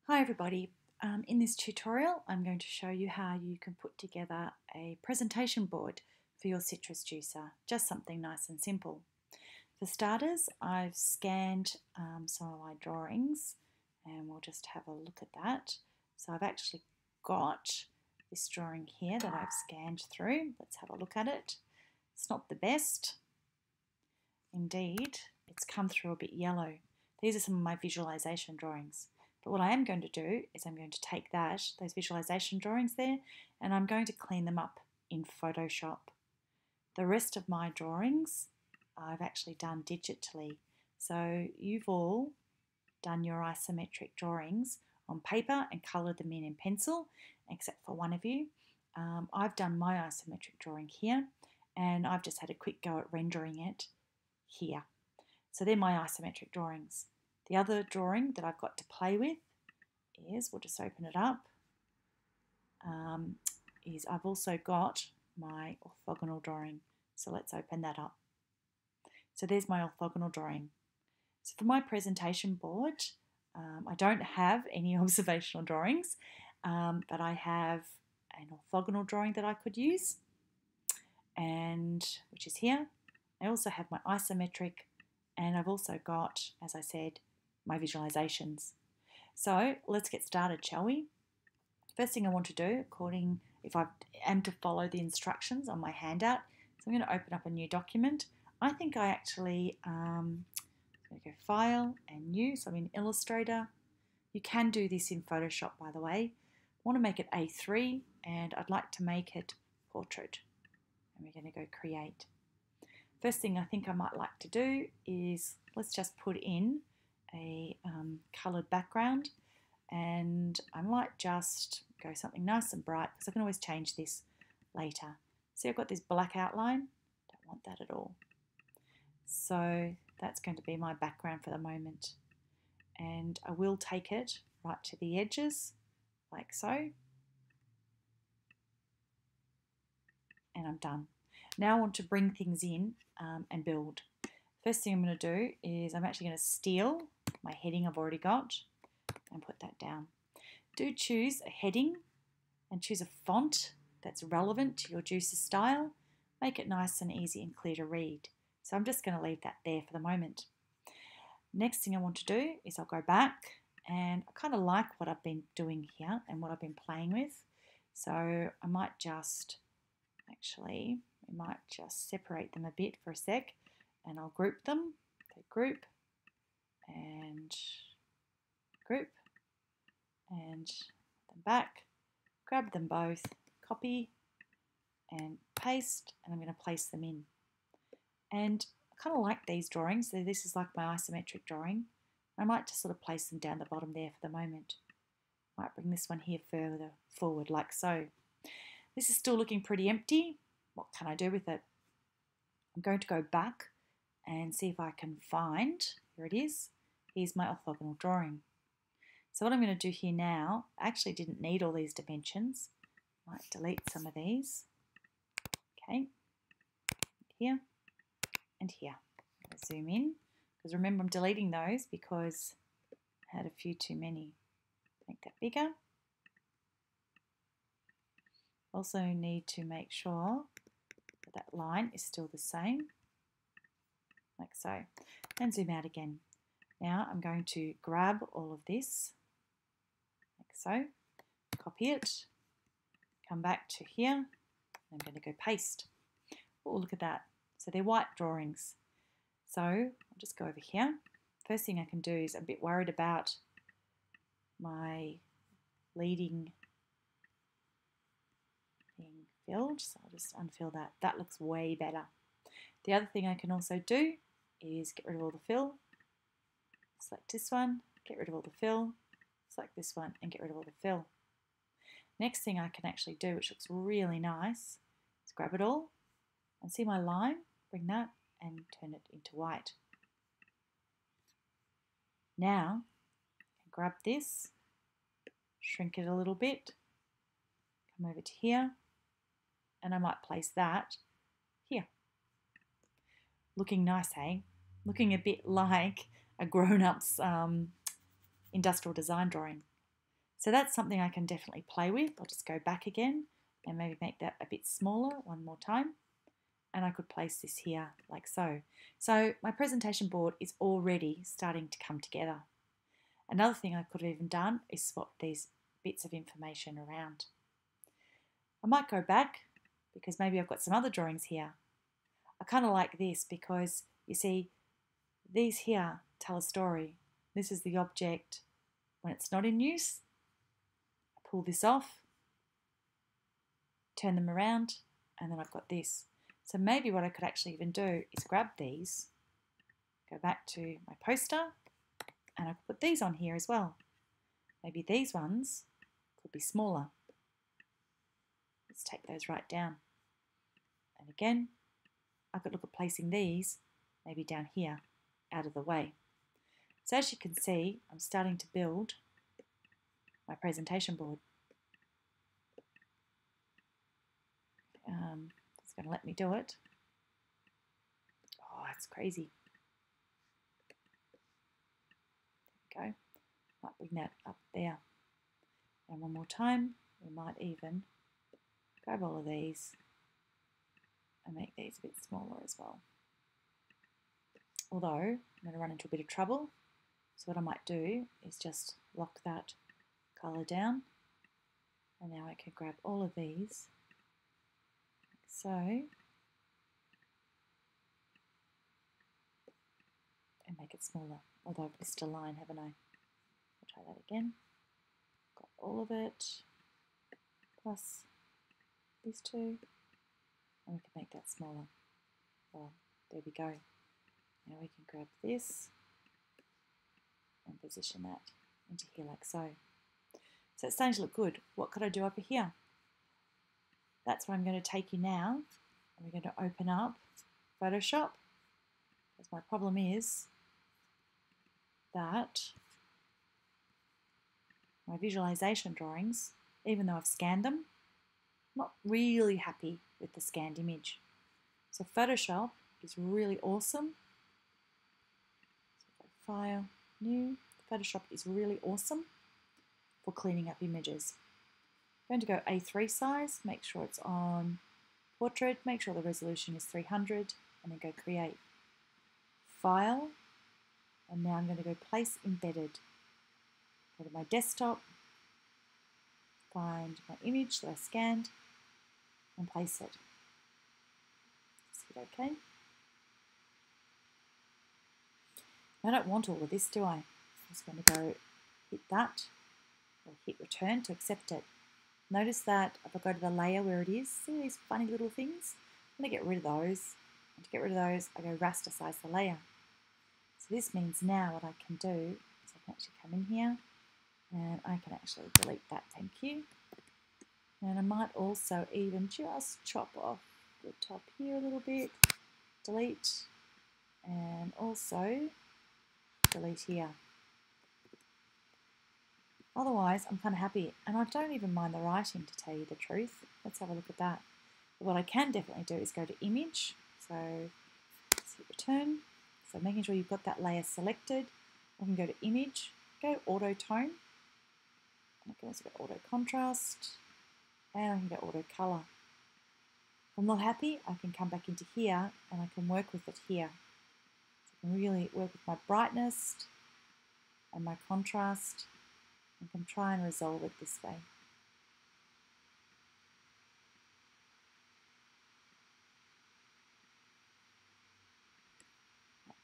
Hi everybody. In this tutorial I'm going to show you how you can put together a presentation board for your citrus juicer, just something nice and simple. For starters, I've scanned some of my drawings and we'll just have a look at that. So I've actually got this drawing here that I've scanned through. Let's have a look at it. It's not the best. Indeed, it's come through a bit yellow. These are some of my visualization drawings. But what I am going to do is I'm going to take those visualization drawings there, and I'm going to clean them up in Photoshop. The rest of my drawings I've actually done digitally. So you've all done your isometric drawings on paper and coloured them in pencil, except for one of you. I've done my isometric drawing here, and I've just had a quick go at rendering it here. So they're my isometric drawings. The other drawing that I've got to play with is, we'll just open it up, is I've also got my orthogonal drawing. So let's open that up. So there's my orthogonal drawing. So for my presentation board, I don't have any observational drawings, but I have an orthogonal drawing that I could use, and which is here. I also have my isometric, and I've also got, as I said, my visualizations. So let's get started, shall we? First thing I want to do, if I am to follow the instructions on my handout, so I'm going to open up a new document. I think I actually, I'm going to go File and New, so I'm in Illustrator. You can do this in Photoshop, by the way. I want to make it A3, and I'd like to make it Portrait. And we're going to go Create. First thing I think I might like to do is, let's just put in a coloured background, and I might just go something nice and bright because I can always change this later. See, I've got this black outline, don't want that at all. So that's going to be my background for the moment, and I will take it right to the edges like so, and I'm done. Now I want to bring things in and build. First thing I'm going to do is I'm actually going to steal my heading I've already got and put that down. Do choose a heading and choose a font that's relevant to your juicer style. Make it nice and easy and clear to read. So I'm just going to leave that there for the moment. Next thing I want to do is I'll go back, and I kind of like what I've been doing here and what I've been playing with. So I might just, we might just separate them a bit for a sec, and I'll group them. So group and group and them back, grab them both, copy and paste, and I'm going to place them in. And I kind of like these drawings. So this is like my isometric drawing. I might just sort of place them down the bottom there for the moment. Might bring this one here further forward like so. This is still looking pretty empty. What can I do with it? I'm going to go back and see if I can find, here it is, here's my orthogonal drawing. So what I'm going to do here now, I actually didn't need all these dimensions. I might delete some of these. Okay, here and here. I'll zoom in, because remember I'm deleting those because I had a few too many. Make that bigger. Also need to make sure that line is still the same, like so, and zoom out again. Now I'm going to grab all of this, like so, copy it, come back to here, I'm going to go paste. Oh, look at that. So they're white drawings. So I'll just go over here. First thing I can do is I'm a bit worried about my leading being filled, so I'll just unfill that. That looks way better. The other thing I can also do is get rid of all the fill. Select this one, get rid of all the fill, select this one and get rid of all the fill. Next thing I can actually do, which looks really nice, is grab it all and see my line, bring that and turn it into white. Now I can grab this, shrink it a little bit, come over to here, and I might place that here. Looking nice, eh? Looking a bit like a grown-up's industrial design drawing. So that's something I can definitely play with. I'll just go back again and maybe make that a bit smaller one more time. And I could place this here like so. So my presentation board is already starting to come together. Another thing I could have even done is swap these bits of information around. I might go back because maybe I've got some other drawings here. I kind of like this because you see these here tell a story. This is the object when it's not in use. I pull this off, turn them around, and then I've got this. So maybe what I could actually even do is grab these, go back to my poster, and I could put these on here as well. Maybe these ones could be smaller. Let's take those right down. And again, I could look at placing these maybe down here, out of the way. So as you can see, I'm starting to build my presentation board. It's going to let me do it. Oh, it's crazy. There we go. Might bring that up there. And one more time, we might even grab all of these and make these a bit smaller as well. Although I'm going to run into a bit of trouble, so what I might do is just lock that colour down, and now I can grab all of these like so, and make it smaller. Although I've missed a line, haven't I? I'll try that again. Got all of it, plus these two, and we can make that smaller. Well, there we go. Now we can grab this and position that into here like so. So it's starting to look good. What could I do over here? That's where I'm going to take you now. And we're going to open up Photoshop. Because my problem is that my visualization drawings, even though I've scanned them, I'm not really happy with the scanned image. So Photoshop is really awesome. So File, New. Photoshop is really awesome for cleaning up images. I'm going to go A3 size, make sure it's on portrait, make sure the resolution is 300, and then go create. File, and now I'm going to go place embedded. Go to my desktop, find my image that I scanned, and place it. Just hit OK. I don't want all of this, do I? I'm just going to go hit that, or hit return to accept it. Notice that if I go to the layer where it is, see these funny little things? I'm going to get rid of those. And to get rid of those, I go rasterize the layer. So this means now what I can do is I can actually come in here and I can actually delete that, thank you. And I might also even just chop off the top here a little bit, delete, and also delete here. Otherwise, I'm kind of happy, and I don't even mind the writing, to tell you the truth. Let's have a look at that. But what I can definitely do is go to Image, so let's hit Return. So making sure you've got that layer selected. I can go to Image, go Auto Tone, and I can also go Auto Contrast, and I can go Auto Color. If I'm not happy, I can come back into here, and I can work with it here. So I can really work with my brightness and my contrast, and can try and resolve it this way.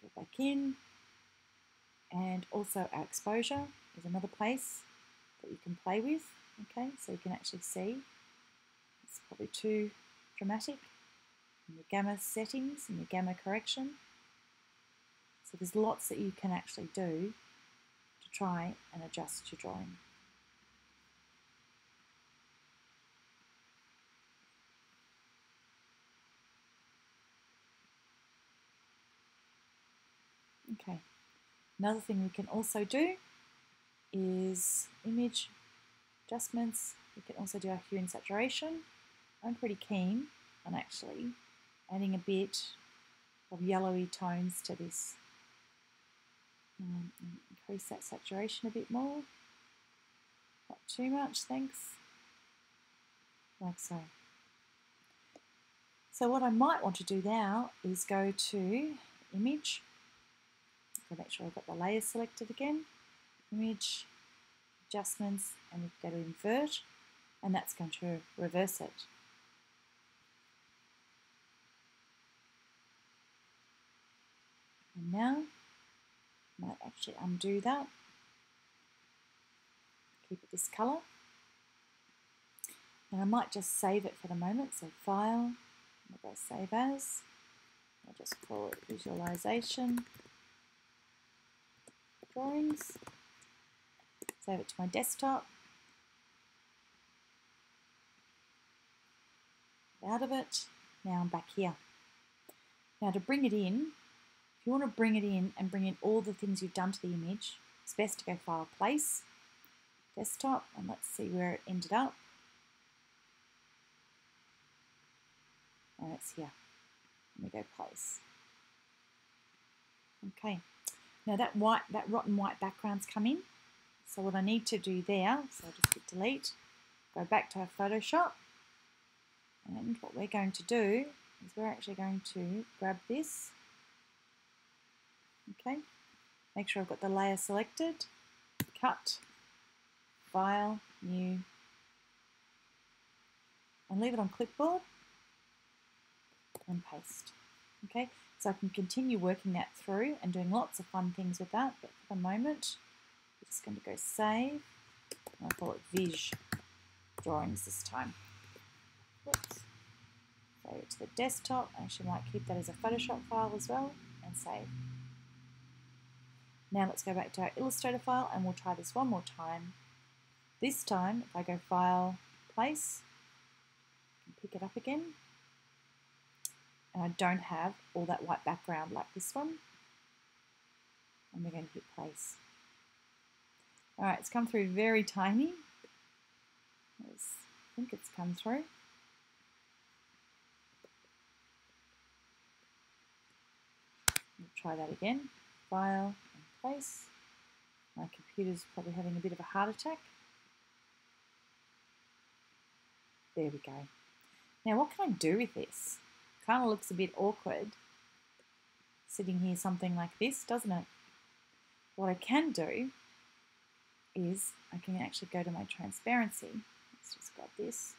Go back in, and also our exposure is another place that you can play with. Okay, so you can actually see it's probably too dramatic in your gamma settings and your gamma correction. So there's lots that you can actually do to try and adjust your drawing. Okay, another thing we can also do is image adjustments. We can also do our hue and saturation. I'm pretty keen on actually adding a bit of yellowy tones to this. Increase that saturation a bit more. Not too much, thanks. Like so. So what I might want to do now is go to image. So make sure I've got the layer selected again. Image, adjustments, and we go to invert, and that's going to reverse it. And now, I might actually undo that. Keep it this colour. And I might just save it for the moment. So File, I'll go Save As. I'll just call it Visualization Drawings. Save it to my desktop. Out of it. Now I'm back here. Now to bring it in, if you want to bring it in and bring in all the things you've done to the image, it's best to go File, Place, Desktop, and let's see where it ended up. And it's here. Let me go Place. Okay. Now that rotten white background's come in. So what I need to do there, so I'll just hit delete, go back to our Photoshop, and what we're going to do is we're actually going to grab this. Okay. Make sure I've got the layer selected. Cut, File, New, and leave it on clipboard and paste. Okay, so I can continue working that through and doing lots of fun things with that, but for the moment, we're just going to go Save, and I'll call it Vis Drawings this time. Oops. Save it to the desktop. I actually might keep that as a Photoshop file as well, and save. Now let's go back to our Illustrator file and we'll try this one more time. This time, if I go File, Place, pick it up again, and I don't have all that white background like this one, and we're going to hit Place. Alright, it's come through very tiny. I think it's come through. We'll try that again. File and Place. My computer's probably having a bit of a heart attack. There we go. Now what can I do with this? Kind of looks a bit awkward sitting here something like this, doesn't it? What I can do is I can actually go to my transparency. Let's just grab this.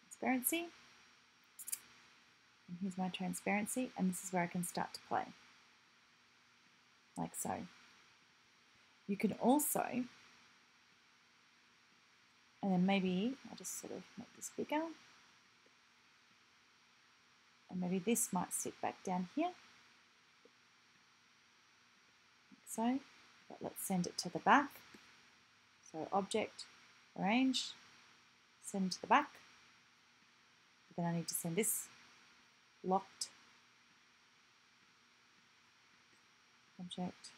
Transparency. And here's my transparency, and this is where I can start to play. Like so. You can also, and then maybe I'll just sort of make this bigger. And maybe this might sit back down here. Like so. But let's send it to the back. So Object, Arrange, send to the back. But then I need to send this locked. Object.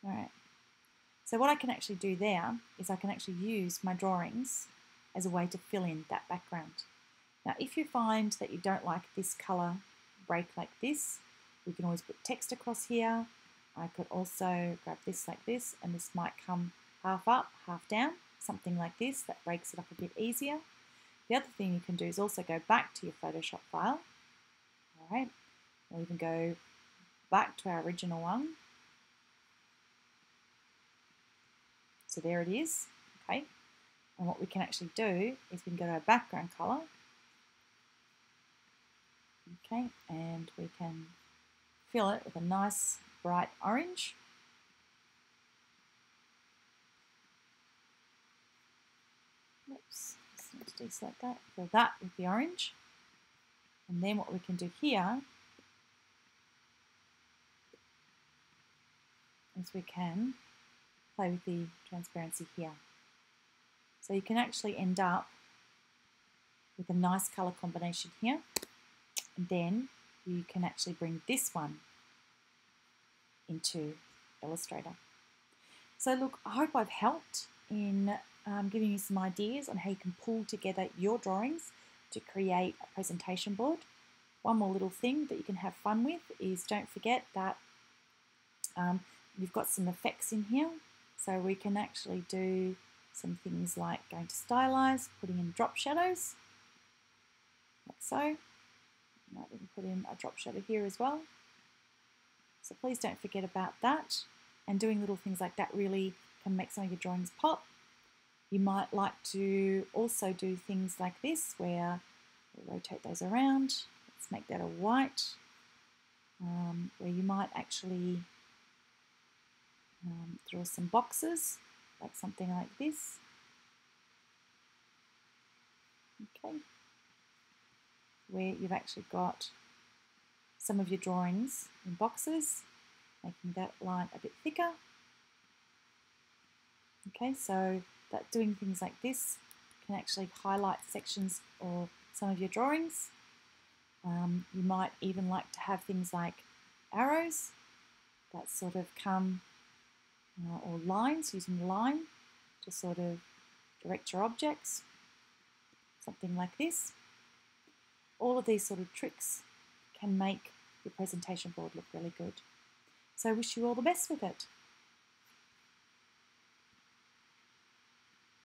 Alright. So what I can actually do there is I can actually use my drawings as a way to fill in that background. Now if you find that you don't like this colour break like this, we can always put text across here. I could also grab this like this, and this might come half up, half down, something like this that breaks it up a bit easier. The other thing you can do is also go back to your Photoshop file. Alright, or even go back to our original one. So there it is, okay. And what we can actually do is we can go to our background colour, okay, and we can fill it with a nice bright orange. Oops, just need to deselect that. Fill that with the orange. And then what we can do here is we can play with the transparency here. So you can actually end up with a nice colour combination here. And then you can actually bring this one into Illustrator. So look, I hope I've helped in giving you some ideas on how you can pull together your drawings to create a presentation board. One more little thing that you can have fun with is don't forget that you've got some effects in here. So we can actually do some things like going to stylize, putting in drop shadows, like so. Might even put in a drop shadow here as well. So please don't forget about that. And doing little things like that really can make some of your drawings pop. You might like to also do things like this where we rotate those around. Let's make that a white, where you might actually draw some boxes, like something like this. Okay, where you've actually got some of your drawings in boxes, making that line a bit thicker. Okay, so that doing things like this can actually highlight sections or some of your drawings. You might even like to have things like arrows that sort of come, or lines, using line to sort of direct your objects, something like this. All of these sort of tricks can make your presentation board look really good. So I wish you all the best with it.